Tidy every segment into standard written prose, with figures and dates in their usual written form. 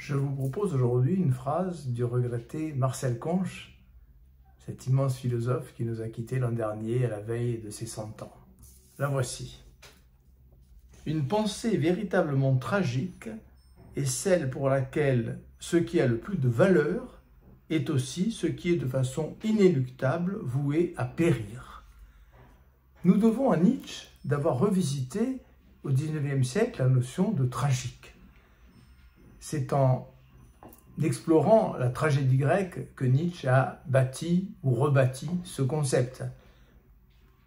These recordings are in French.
Je vous propose aujourd'hui une phrase du regretté Marcel Conche, cet immense philosophe qui nous a quittés l'an dernier à la veille de ses 100 ans. La voici. Une pensée véritablement tragique est celle pour laquelle ce qui a le plus de valeur est aussi ce qui est de façon inéluctable voué à périr. Nous devons à Nietzsche d'avoir revisité au XIXe siècle la notion de tragique. C'est en explorant la tragédie grecque que Nietzsche a bâti ou rebâti ce concept.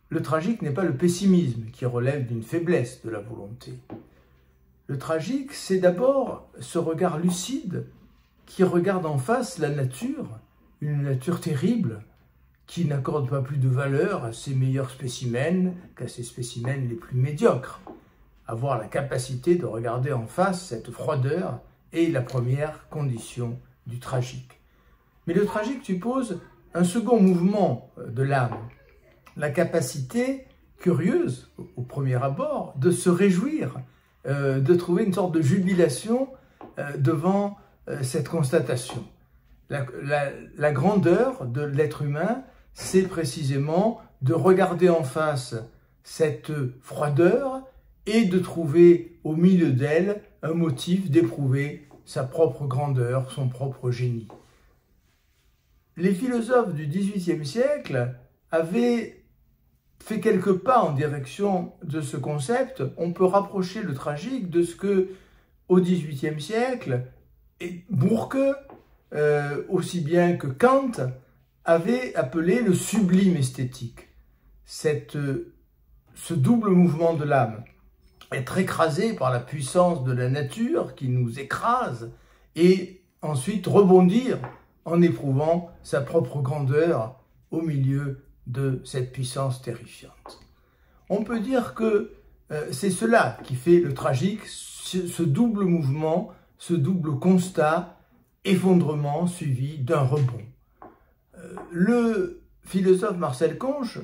Le tragique n'est pas le pessimisme qui relève d'une faiblesse de la volonté. Le tragique, c'est d'abord ce regard lucide qui regarde en face la nature, une nature terrible, qui n'accorde pas plus de valeur à ses meilleurs spécimens qu'à ses spécimens les plus médiocres. Avoir la capacité de regarder en face cette froideur est la première condition du tragique. Mais le tragique suppose un second mouvement de l'âme, la capacité curieuse, au premier abord, de se réjouir, de trouver une sorte de jubilation devant cette constatation. La grandeur de l'être humain, c'est précisément de regarder en face cette froideur et de trouver au milieu d'elle un motif d'éprouver sa propre grandeur, son propre génie. Les philosophes du XVIIIe siècle avaient fait quelques pas en direction de ce concept. On peut rapprocher le tragique de ce que, au XVIIIe siècle, Burke, aussi bien que Kant, avait appelé le sublime esthétique. Ce double mouvement de l'âme, être écrasé par la puissance de la nature qui nous écrase et ensuite rebondir en éprouvant sa propre grandeur au milieu de cette puissance terrifiante. On peut dire que c'est cela qui fait le tragique, ce double mouvement, ce double constat, effondrement suivi d'un rebond. Le philosophe Marcel Conche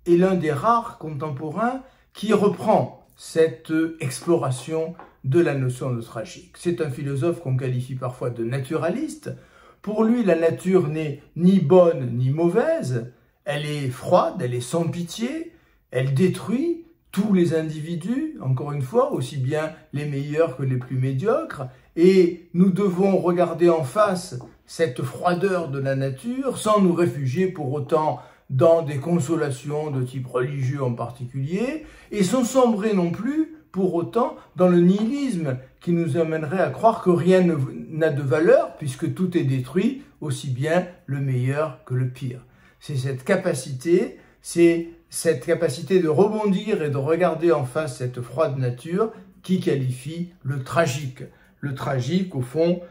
est l'un des rares contemporains qui reprend cette exploration de la notion de tragique. C'est un philosophe qu'on qualifie parfois de naturaliste. Pour lui, la nature n'est ni bonne ni mauvaise, elle est froide, elle est sans pitié, elle détruit tous les individus, encore une fois, aussi bien les meilleurs que les plus médiocres, et nous devons regarder en face cette froideur de la nature sans nous réfugier pour autant dans des consolations de type religieux en particulier, et sans sombrer non plus pour autant dans le nihilisme qui nous amènerait à croire que rien n'a de valeur puisque tout est détruit, aussi bien le meilleur que le pire. C'est cette capacité de rebondir et de regarder en face cette froide nature qui qualifie le tragique. Le tragique, au fond,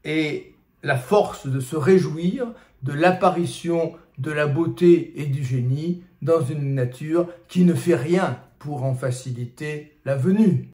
est la force de se réjouir de l'apparition de la beauté et du génie dans une nature qui ne fait rien pour en faciliter la venue.